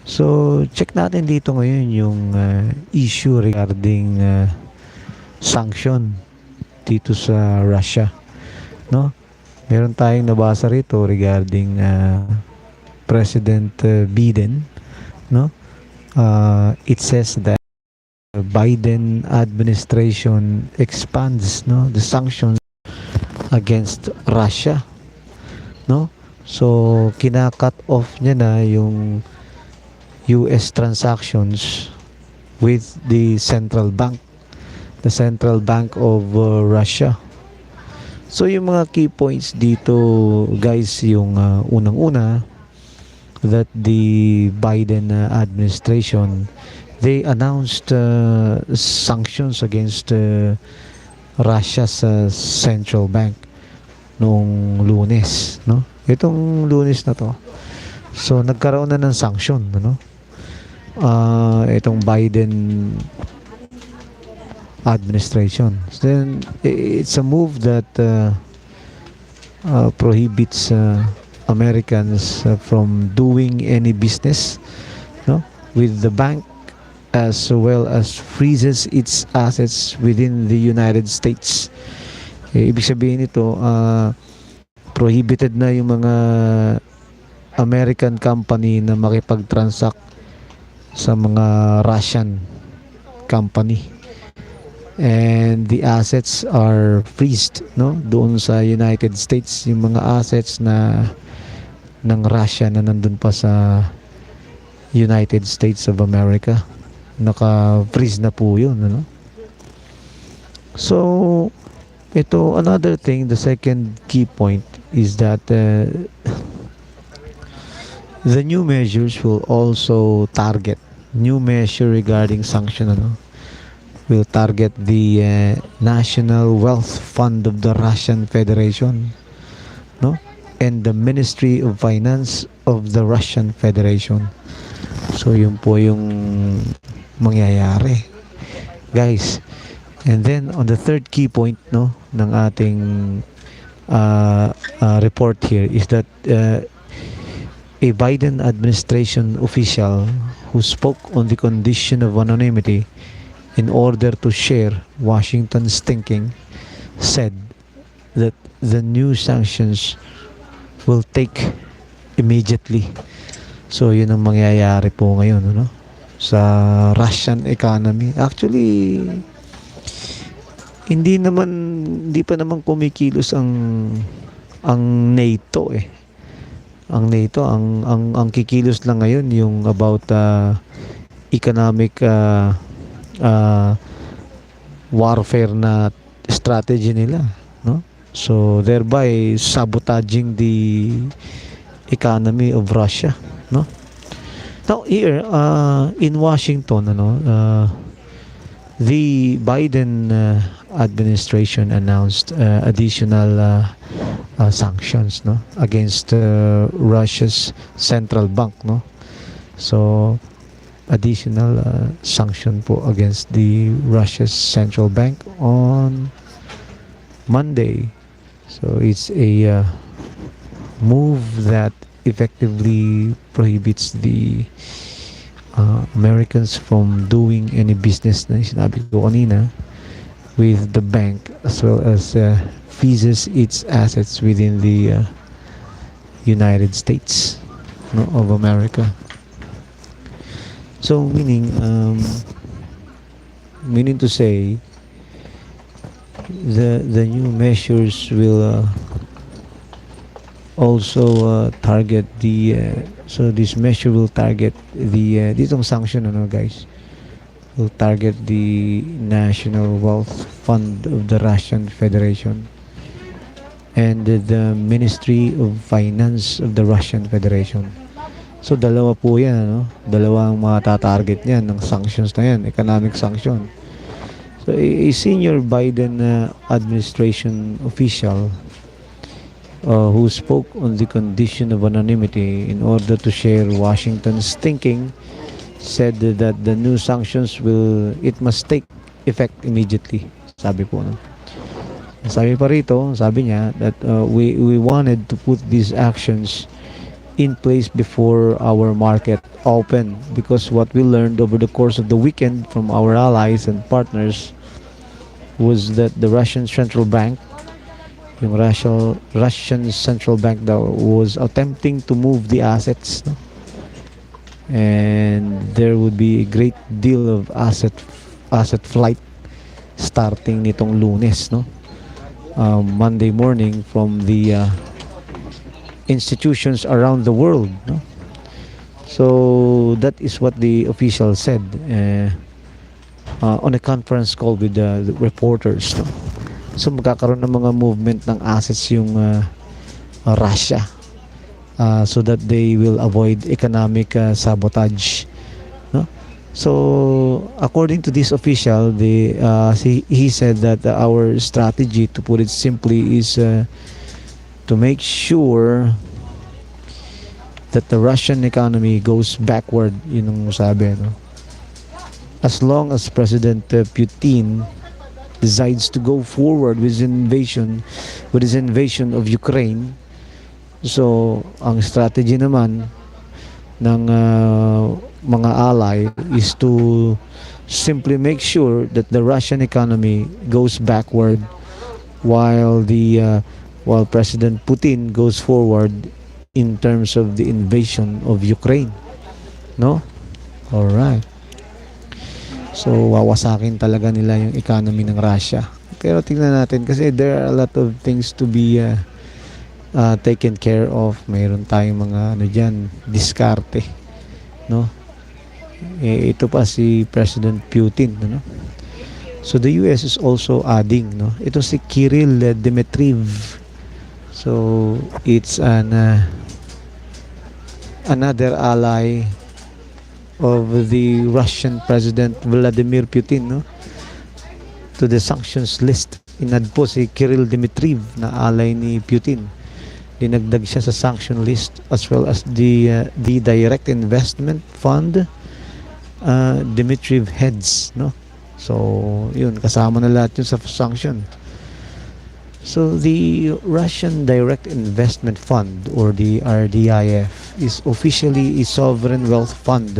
So, check natin dito ngayon yung issue regarding sanction dito sa Russia, no? Meron tayong nabasa rito regarding President Biden, no? It says that Biden administration expands, no, the sanctions against Russia, no? So, kina-cut off niya na yung US transactions with the central bank of Russia. So yung mga key points dito guys, yung unang-una, that the Biden administration, they announced sanctions against Russia's central bank noong Lunes, no? Itong Lunes na to. So nagkaroon na ng sanction, ano? Itong Biden administration. Then it's a move that prohibits Americans from doing any business, no, with the bank, as well as freezes its assets within the United States. Ibig sabihin nito, prohibited na yung mga American company na makipag-transact sa mga Russian company, and the assets are freezed, no, doon sa United States. Yung mga assets na ng Russia na nandun pa sa United States of America, naka-freeze na po yun, ano? So ito, another thing, the second key point is that the new measures will also target, new measure regarding sanction, ano, will target the National Wealth Fund of the Russian Federation, no, and the Ministry of Finance of the Russian Federation. So yun po yung mangyayari, guys. And then on the third key point, no, ng ating report here is that a Biden administration official who spoke on the condition of anonymity in order to share Washington's thinking said that the new sanctions will take immediately. So yun ang mangyayari po ngayon, ano, sa Russian economy. Actually, hindi pa naman kumikilos ang NATO eh. Ang NATO, ang kikilos lang ngayon yung about economic warfare na strategy nila, no? So thereby sabotaging the economy of Russia, no? Now here in Washington, ano, the Biden administration announced additional sanctions, no, against Russia's central bank, no? So additional sanction po against the Russia's central bank on Monday. So it's a move that effectively prohibits the Americans from doing any business na sinabi ko kanina with the bank, as well as freezes its assets within the United States, no, of America. So meaning to say, the new measures will also target the so this measure will target the ditong sanction, ano, guys, will target the National Wealth Fund of the Russian Federation and the Ministry of Finance of the Russian Federation. So dalawa po yan, ano? Dalawang matatarget niyan ng sanctions na yan, economic sanction. So a senior Biden administration official who spoke on the condition of anonymity in order to share Washington's thinking said that the new sanctions must take effect immediately. Sabi po, no? Sabi pa rito, sabi niya that we wanted to put these actions in place before our market open, because what we learned over the course of the weekend from our allies and partners was that the Russian central bank, yung Russian central bank daw, was attempting to move the assets, no? And there would be a great deal of asset flight starting nitong Lunes, no? Monday morning from the institutions around the world, no? So that is what the official said on a conference call with the reporters, no? So magkakaroon ng mga movement ng assets yung Russia, so that they will avoid economic sabotage, no? So according to this official, he said that our strategy, to put it simply, is to make sure that the Russian economy goes backward. Yun ang sabi, no? As long as President Putin decides to go forward with his invasion of Ukraine, so ang strategy naman ng mga ally is to simply make sure that the Russian economy goes backward while President Putin goes forward in terms of the invasion of Ukraine, no? All right. So wawasakin talaga nila yung economy ng Russia. Pero tingnan natin, kasi there are a lot of things to be taken care of. Mayroon tayong mga diskarte, no? Ito pa si President Putin, no? So the US is also adding, no? Ito si Kirill Dmitriev. So it's another ally of the Russian President Vladimir Putin, no? To the sanctions list. Inad po si Kirill Dmitriev na ally ni Putin. Dinagdag siya sa sanction list, as well as the direct investment fund Dmitriev heads, no? So yun, kasama na lahat yun sa sanction. So the Russian Direct Investment Fund, or the RDIF, is officially a sovereign wealth fund,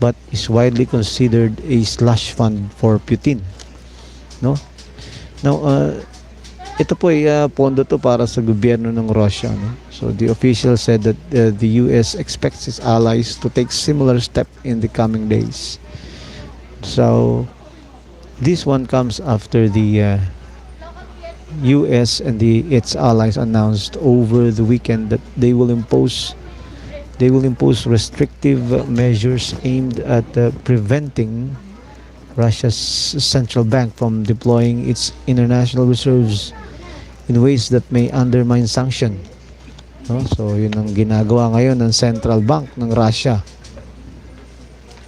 but is widely considered a slush fund for Putin, no? Now ito po ay pondo to para sa gobyerno ng Russia, no? So the official said that the US expects its allies to take similar step in the coming days. So this one comes after the US and its allies announced over the weekend that they will impose restrictive measures aimed at preventing Russia's central bank from deploying its international reserves in ways that may undermine sanction, no? So yun ang ginagawa ngayon ng central bank ng Russia.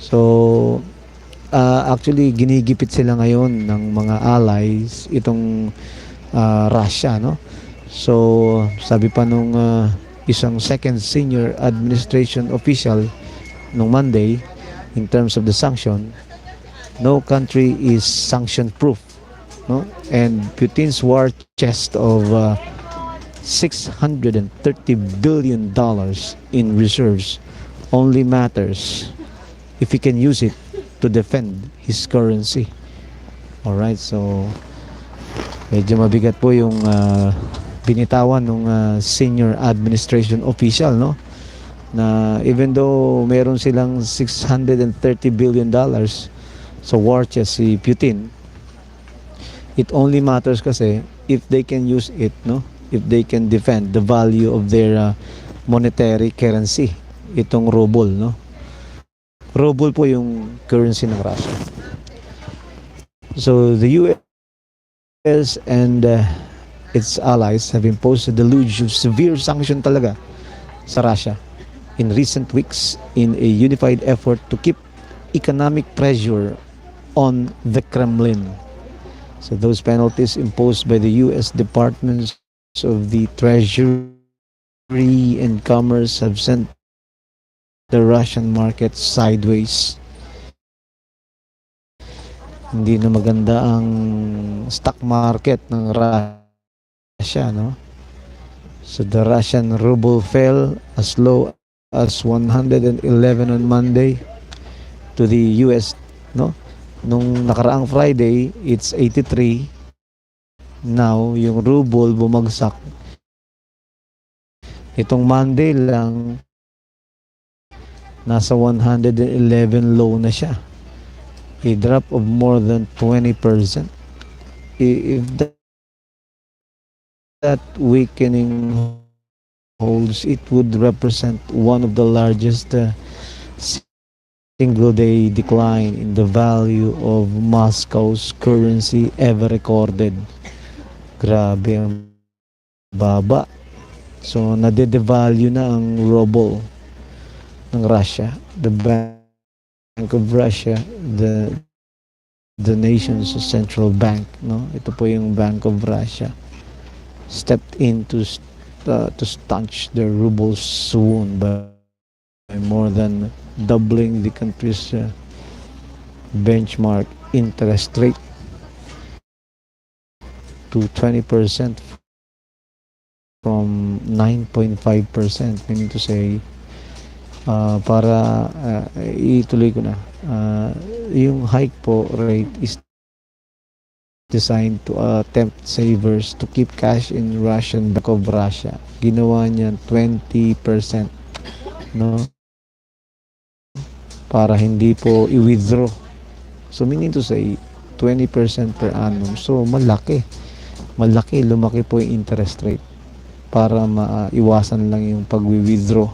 So actually ginigipit sila ngayon ng mga allies itong Russia, no? So sabi pa nung isang second senior administration official nung Monday, in terms of the sanction, no country is sanction proof, no? And Putin's war chest of $630 billion in reserves only matters if he can use it to defend his currency. All right, so medyo mabigat po yung binitawan ng senior administration official, no? Na even though meron silang $630 billion sa war chest si Putin, it only matters kasi if they can use it, no? If they can defend the value of their monetary currency, itong ruble, no? Ruble po yung currency ng Russia. So the US and its allies have imposed a deluge of severe sanction talaga sa Russia in recent weeks in a unified effort to keep economic pressure on the Kremlin. So those penalties imposed by the US Departments of the Treasury and Commerce have sent the Russian market sideways. Hindi na maganda ang stock market ng Russia, no? So the Russian ruble fell as low as 111 on Monday to the US, no? Nung nakaraang Friday, it's 83. Now, yung ruble bumagsak. Itong Monday lang, nasa 111 low na siya. A drop of more than 20%. If that weakening holds, it would represent one of the largest single day decline in the value of Moscow's currency ever recorded. Grabe ang baba. So, nade-devalue na ang ruble ng Russia. The Bank of Russia, the nation's central bank, no? Ito po yung Bank of Russia. Stepped in to staunch the ruble's swoon by more than doubling the country's benchmark interest rate to 20% from 9.5%, meaning to say para ituloy ko na, yung hike po rate is designed to tempt savers to keep cash in Russian Bank of Russia. Ginawa niya 20%, no, para hindi po i-withdraw. So meaning to say 20% per annum. So malaki, lumaki po yung interest rate para maiwasan lang yung pag-withdraw,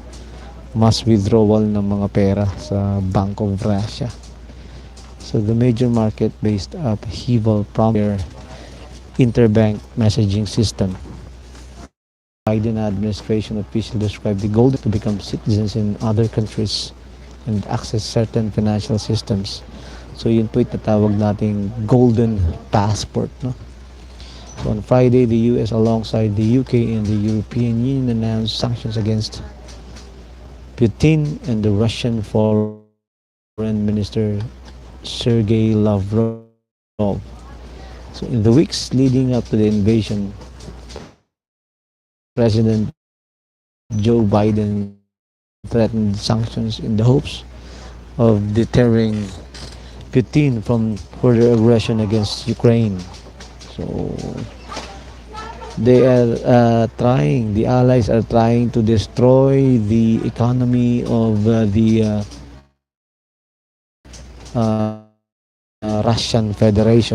mass withdrawal ng mga pera sa Bank of Russia. So the major market-based upheaval prompted their interbank messaging system. Biden administration officials described the goal to become citizens in other countries and access certain financial systems. So yun po itatawag nating golden passport, no? So on Friday, the US alongside the UK and the European Union announced sanctions against Putin and the Russian Foreign Minister Sergei Lavrov. So in the weeks leading up to the invasion, President Joe Biden threatened sanctions in the hopes of deterring Putin from further aggression against Ukraine. So they are the allies are trying to destroy the economy of the Russian Federation.